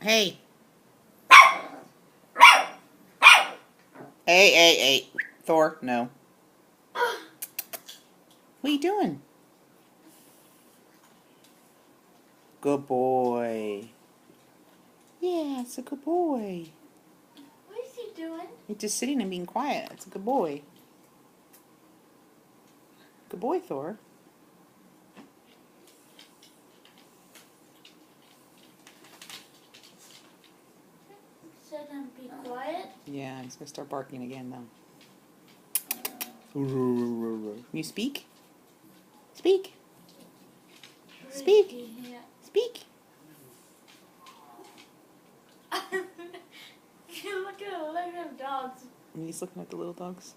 Hey. Hey. Thor, no. What are you doing? Good boy. Yeah, it's a good boy. What is he doing? He's just sitting and being quiet. It's a good boy. Good boy, Thor. Said him be quiet. Yeah, he's gonna start barking again though. You speak? Speak. Speak. Speak. Look at them dogs. And he's looking at the little dogs.